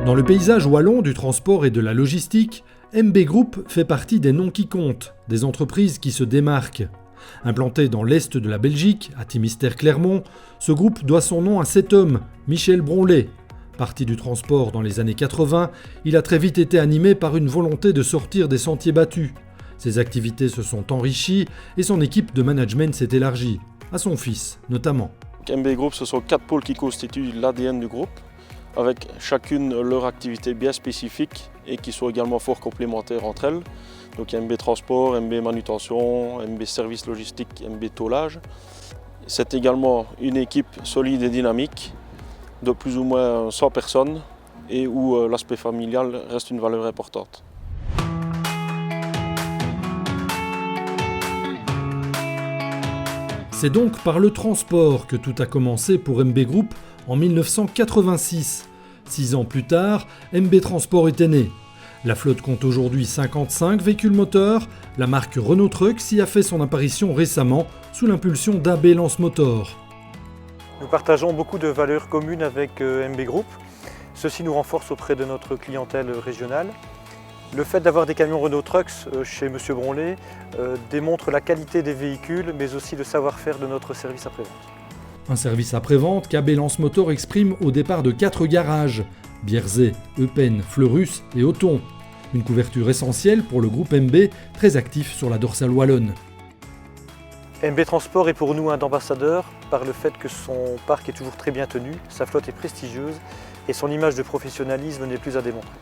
Dans le paysage wallon du transport et de la logistique, MB Group fait partie des noms qui comptent, des entreprises qui se démarquent. Implanté dans l'est de la Belgique, à Timister-Clermont, ce groupe doit son nom à cet homme, Michel Bronlet. Parti du transport dans les années 80, il a très vite été animé par une volonté de sortir des sentiers battus. Ses activités se sont enrichies et son équipe de management s'est élargie, à son fils notamment. MB Group, ce sont 4 pôles qui constituent l'ADN du groupe, avec chacune leur activité bien spécifique et qui sont également fort complémentaires entre elles. Donc MB Transport, MB Manutention, MB Service Logistique, MB Tôlage. C'est également une équipe solide et dynamique de plus ou moins 100 personnes et où l'aspect familial reste une valeur importante. C'est donc par le transport que tout a commencé pour MB Group en 1986. 6 ans plus tard, MB Transport était né. La flotte compte aujourd'hui 55 véhicules moteurs. La marque Renault Trucks y a fait son apparition récemment sous l'impulsion d'AB Lance Motor. Nous partageons beaucoup de valeurs communes avec MB Group. Ceci nous renforce auprès de notre clientèle régionale. Le fait d'avoir des camions Renault Trucks chez M. Bronlet démontre la qualité des véhicules, mais aussi le savoir-faire de notre service après-vente. Un service après-vente qu'AB Lance Motor exprime au départ de 4 garages, Bierzet, Eupen, Fleurus et Othon. Une couverture essentielle pour le groupe MB, très actif sur la dorsale wallonne. MB Transport est pour nous un ambassadeur par le fait que son parc est toujours très bien tenu, sa flotte est prestigieuse et son image de professionnalisme n'est plus à démontrer.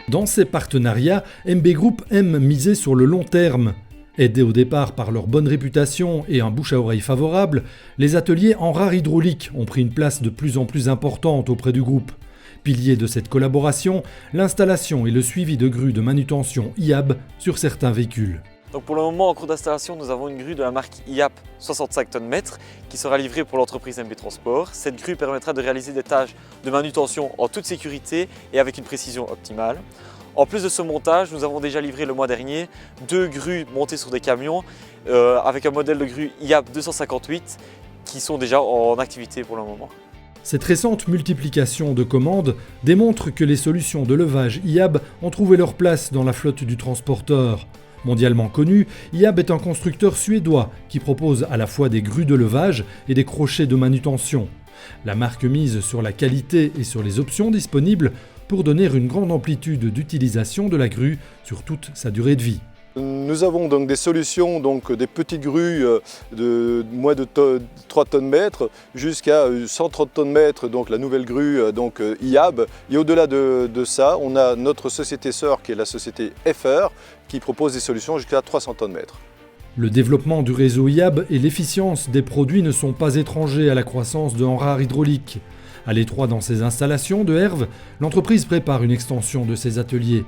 Dans ces partenariats, MB Group aime miser sur le long terme. Aidés au départ par leur bonne réputation et un bouche à oreille favorable, les ateliers en rare hydraulique ont pris une place de plus en plus importante auprès du groupe. Pilier de cette collaboration, l'installation et le suivi de grues de manutention IAB sur certains véhicules. Donc pour le moment, en cours d'installation, nous avons une grue de la marque IAB 65 tonnes mètres qui sera livrée pour l'entreprise MB Transport. Cette grue permettra de réaliser des tâches de manutention en toute sécurité et avec une précision optimale. En plus de ce montage, nous avons déjà livré le mois dernier 2 grues montées sur des camions avec un modèle de grue IAB 258 qui sont déjà en activité pour le moment. Cette récente multiplication de commandes démontre que les solutions de levage IAB ont trouvé leur place dans la flotte du transporteur. Mondialement connu, IAB est un constructeur suédois qui propose à la fois des grues de levage et des crochets de manutention. La marque mise sur la qualité et sur les options disponibles pour donner une grande amplitude d'utilisation de la grue sur toute sa durée de vie. Nous avons donc des solutions, donc des petites grues de moins de 3 tonnes mètres jusqu'à 130 tonnes mètres, donc la nouvelle grue donc IAB. Et au-delà de ça, on a notre société sœur qui est la société FR qui propose des solutions jusqu'à 300 tonnes mètres. Le développement du réseau IAB et l'efficience des produits ne sont pas étrangers à la croissance de Hanrar Hydraulique. À l'étroit dans ses installations de Herve, l'entreprise prépare une extension de ses ateliers.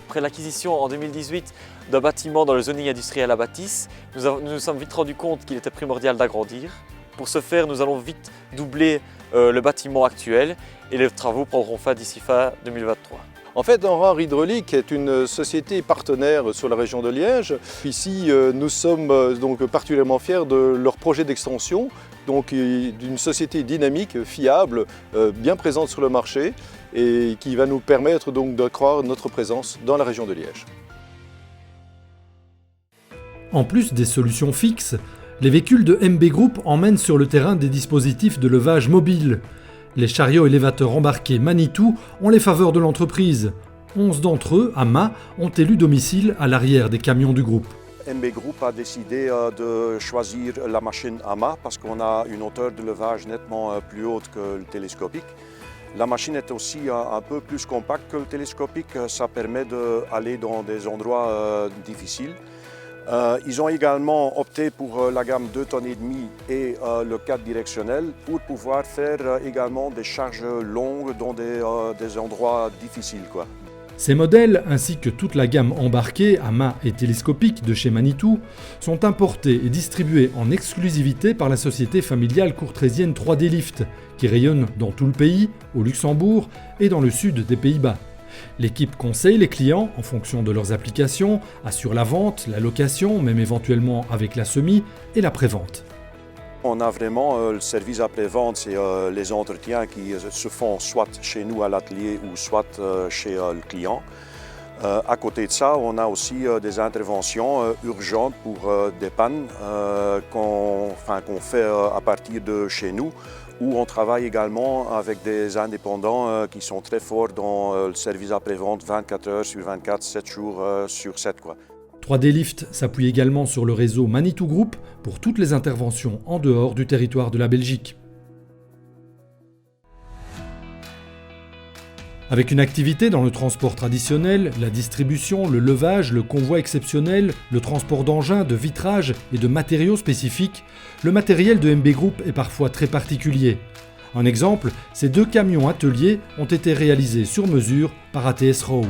Après l'acquisition en 2018 d'un bâtiment dans le zoning industriel à Bâtisse, nous nous sommes vite rendu compte qu'il était primordial d'agrandir. Pour ce faire, nous allons vite doubler le bâtiment actuel et les travaux prendront fin d'ici fin 2023. En fait, Hanrar Hydraulique est une société partenaire sur la région de Liège. Ici, nous sommes donc particulièrement fiers de leur projet d'extension, donc d'une société dynamique, fiable, bien présente sur le marché et qui va nous permettre donc d'accroître notre présence dans la région de Liège. En plus des solutions fixes, les véhicules de MB Group emmènent sur le terrain des dispositifs de levage mobile. Les chariots élévateurs embarqués Manitou ont les faveurs de l'entreprise. 11 d'entre eux, à mât, ont élu domicile à l'arrière des camions du groupe. MB Group a décidé de choisir la machine à mât parce qu'on a une hauteur de levage nettement plus haute que le télescopique. La machine est aussi un peu plus compacte que le télescopique, ça permet d'aller dans des endroits difficiles. Ils ont également opté pour la gamme 2,5 tonnes et le 4 directionnel pour pouvoir faire également des charges longues dans des endroits difficiles, quoi. Ces modèles, ainsi que toute la gamme embarquée à mât et télescopique de chez Manitou, sont importés et distribués en exclusivité par la société familiale courtrésienne 3D Lift, qui rayonne dans tout le pays, au Luxembourg et dans le sud des Pays-Bas. L'équipe conseille les clients en fonction de leurs applications, assure la vente, la location, même éventuellement avec la semis et la prévente. On a vraiment le service après-vente, c'est les entretiens qui se font soit chez nous à l'atelier ou soit chez le client. À côté de ça, on a aussi des interventions urgentes pour des pannes qu'on fait à partir de chez nous, où on travaille également avec des indépendants qui sont très forts dans le service après-vente 24 heures sur 24, 7 jours sur 7. 3D Lift s'appuie également sur le réseau Manitou Group pour toutes les interventions en dehors du territoire de la Belgique. Avec une activité dans le transport traditionnel, la distribution, le levage, le convoi exceptionnel, le transport d'engins, de vitrages et de matériaux spécifiques, le matériel de MB Group est parfois très particulier. Un exemple, ces 2 camions ateliers ont été réalisés sur mesure par ATS Rowe.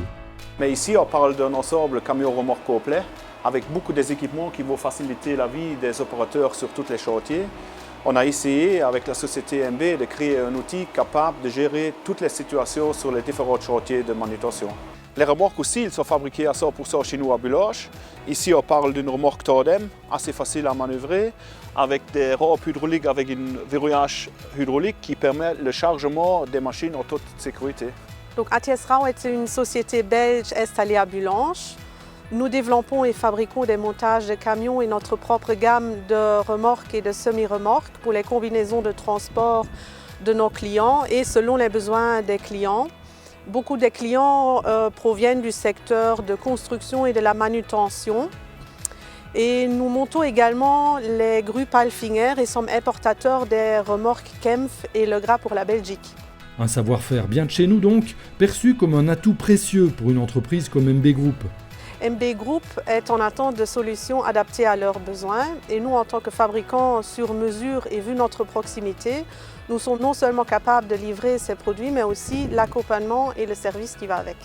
Mais ici, on parle d'un ensemble camion-remorque complet avec beaucoup d'équipements qui vont faciliter la vie des opérateurs sur tous les chantiers. On a essayé, avec la société MB, de créer un outil capable de gérer toutes les situations sur les différents chantiers de manutention. Les remorques aussi, ils sont fabriqués à 100% chez nous à Buloche. Ici, on parle d'une remorque tandem, assez facile à manœuvrer, avec des rampes hydrauliques avec un verrouillage hydraulique qui permet le chargement des machines en toute sécurité. Donc ATS Rowe est une société belge installée à Bulanche. Nous développons et fabriquons des montages de camions et notre propre gamme de remorques et de semi-remorques pour les combinaisons de transport de nos clients et selon les besoins des clients. Beaucoup des clients proviennent du secteur de construction et de la manutention. Et nous montons également les grues Palfinger et sommes importateurs des remorques Kempf et Le Gras pour la Belgique. Un savoir-faire bien de chez nous donc, perçu comme un atout précieux pour une entreprise comme MB Group. MB Group est en attente de solutions adaptées à leurs besoins et nous, en tant que fabricants sur mesure et vu notre proximité, nous sommes non seulement capables de livrer ces produits, mais aussi l'accompagnement et le service qui va avec.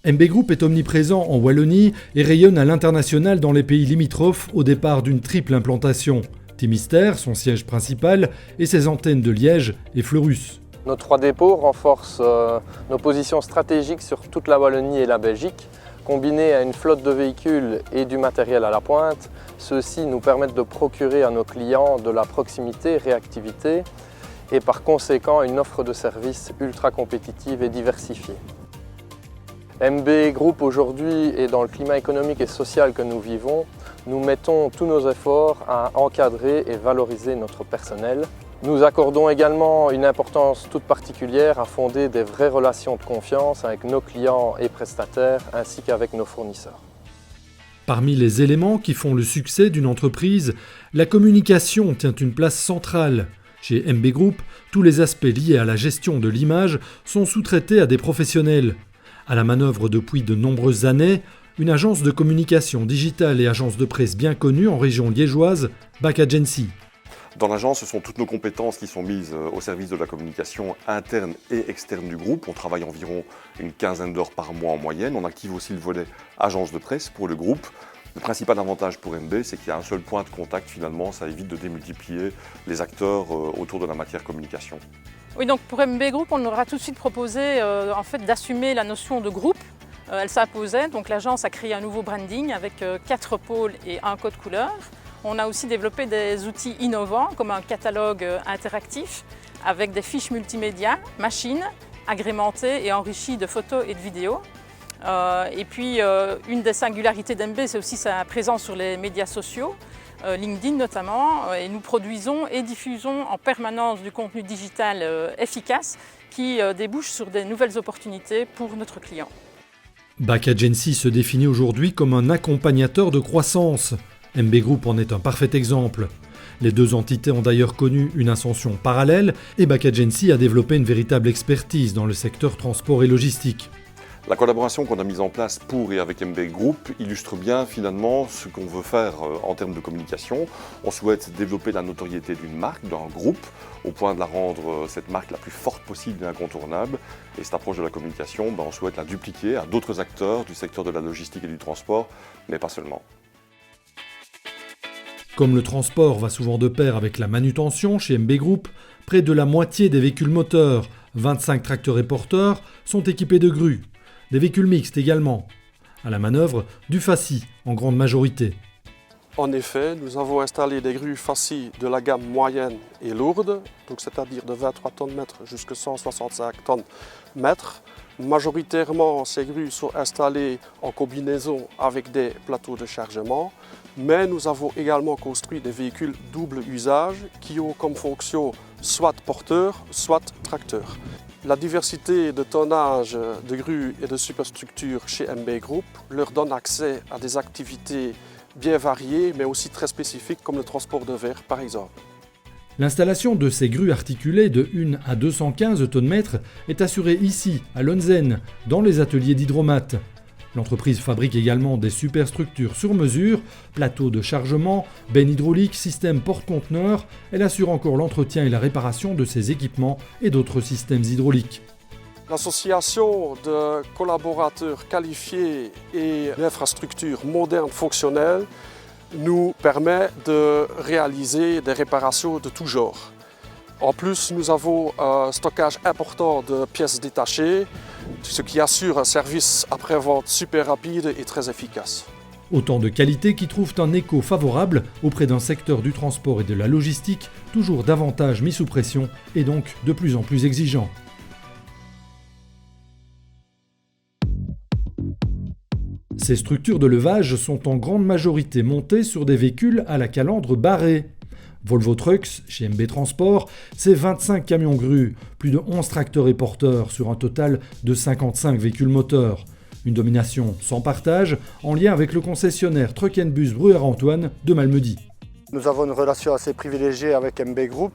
MB Group est omniprésent en Wallonie et rayonne à l'international dans les pays limitrophes au départ d'une triple implantation. Timister, son siège principal, et ses antennes de Liège et Fleurus. Nos 3 dépôts renforcent nos positions stratégiques sur toute la Wallonie et la Belgique. Combinés à une flotte de véhicules et du matériel à la pointe, ceux-ci nous permettent de procurer à nos clients de la proximité, réactivité et par conséquent une offre de services ultra compétitive et diversifiée. MB Group aujourd'hui et dans le climat économique et social que nous vivons, nous mettons tous nos efforts à encadrer et valoriser notre personnel. Nous accordons également une importance toute particulière à fonder des vraies relations de confiance avec nos clients et prestataires ainsi qu'avec nos fournisseurs. Parmi les éléments qui font le succès d'une entreprise, la communication tient une place centrale. Chez MB Group, tous les aspects liés à la gestion de l'image sont sous-traités à des professionnels. À la manœuvre depuis de nombreuses années, une agence de communication digitale et agence de presse bien connue en région liégeoise, BAC Agency. Dans l'agence, ce sont toutes nos compétences qui sont mises au service de la communication interne et externe du groupe. On travaille environ une quinzaine d'heures par mois en moyenne. On active aussi le volet agence de presse pour le groupe. Le principal avantage pour MB, c'est qu'il y a un seul point de contact finalement. Ça évite de démultiplier les acteurs autour de la matière communication. Oui, donc pour MB Group, on aura tout de suite proposé en fait, d'assumer la notion de groupe. Elle s'imposait, donc l'agence a créé un nouveau branding avec 4 pôles et un code couleur. On a aussi développé des outils innovants comme un catalogue interactif avec des fiches multimédia, machines, agrémentées et enrichies de photos et de vidéos. Et puis une des singularités d'MB, c'est aussi sa présence sur les médias sociaux, LinkedIn notamment, et nous produisons et diffusons en permanence du contenu digital efficace qui débouche sur des nouvelles opportunités pour notre client. BAC Agency se définit aujourd'hui comme un accompagnateur de croissance. MB Group en est un parfait exemple. Les 2 entités ont d'ailleurs connu une ascension parallèle et BAC Agency a développé une véritable expertise dans le secteur transport et logistique. La collaboration qu'on a mise en place pour et avec MB Group illustre bien finalement ce qu'on veut faire en termes de communication. On souhaite développer la notoriété d'une marque, d'un groupe, au point de la rendre cette marque la plus forte possible et incontournable. Et cette approche de la communication, on souhaite la dupliquer à d'autres acteurs du secteur de la logistique et du transport, mais pas seulement. Comme le transport va souvent de pair avec la manutention chez MB Group, près de la moitié des véhicules moteurs, 25 tracteurs et porteurs, sont équipés de grues. Des véhicules mixtes également. À la manœuvre, du fasci en grande majorité. En effet, nous avons installé des grues Fassi de la gamme moyenne et lourde, donc c'est-à-dire de 23 tonnes mètres jusqu'à 165 tonnes mètres. Majoritairement, ces grues sont installées en combinaison avec des plateaux de chargement, mais nous avons également construit des véhicules double usage qui ont comme fonction soit porteur, soit tracteur. La diversité de tonnage de grues et de superstructures chez MB Group leur donne accès à des activités bien variées, mais aussi très spécifiques comme le transport de verre par exemple. L'installation de ces grues articulées de 1 à 215 tonnes-mètres est assurée ici, à Lonzen, dans les ateliers d'Hydromat. L'entreprise fabrique également des superstructures sur mesure, plateaux de chargement, bennes hydrauliques, systèmes porte-conteneurs. Elle assure encore l'entretien et la réparation de ces équipements et d'autres systèmes hydrauliques. L'association de collaborateurs qualifiés et d'infrastructures modernes fonctionnelles nous permet de réaliser des réparations de tout genre. En plus, nous avons un stockage important de pièces détachées, ce qui assure un service après-vente super rapide et très efficace. Autant de qualités qui trouvent un écho favorable auprès d'un secteur du transport et de la logistique toujours davantage mis sous pression et donc de plus en plus exigeant. Ces structures de levage sont en grande majorité montées sur des véhicules à la calandre barrée. Volvo Trucks, chez MB Transport, c'est 25 camions grues, plus de 11 tracteurs et porteurs sur un total de 55 véhicules moteurs. Une domination sans partage en lien avec le concessionnaire Truck & Bus Bruyère-Antoine de Malmedy. Nous avons une relation assez privilégiée avec MB Group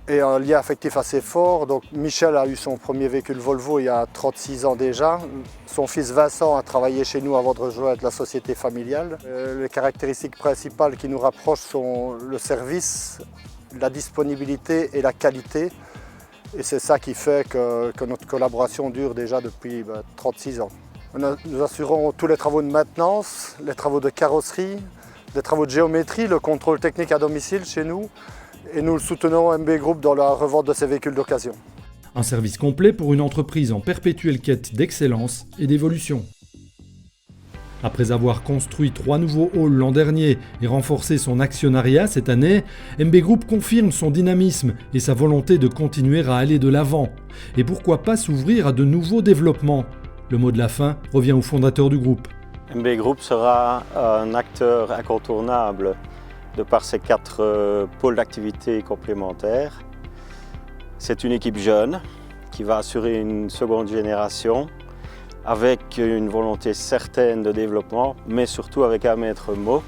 et un lien affectif assez fort. Donc Michel a eu son premier véhicule Volvo il y a 36 ans déjà. Son fils Vincent a travaillé chez nous avant de rejoindre la société familiale. Les caractéristiques principales qui nous rapprochent sont le service, la disponibilité et la qualité. Et c'est ça qui fait que notre collaboration dure déjà depuis 36 ans. Nous assurons tous les travaux de maintenance, les travaux de carrosserie, les travaux de géométrie, le contrôle technique à domicile chez nous. Et nous le soutenons MB Group dans la revente de ces véhicules d'occasion. Un service complet pour une entreprise en perpétuelle quête d'excellence et d'évolution. Après avoir construit 3 nouveaux halls l'an dernier et renforcé son actionnariat cette année, MB Group confirme son dynamisme et sa volonté de continuer à aller de l'avant. Et pourquoi pas s'ouvrir à de nouveaux développements? Le mot de la fin revient au fondateur du groupe. MB Group sera un acteur incontournable de par ses 4 pôles d'activité complémentaires. C'est une équipe jeune qui va assurer une seconde génération avec une volonté certaine de développement, mais surtout avec un maître mot,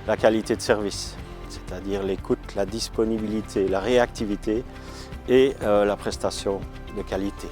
la qualité de service, c'est-à-dire l'écoute, la disponibilité, la réactivité et la prestation de qualité.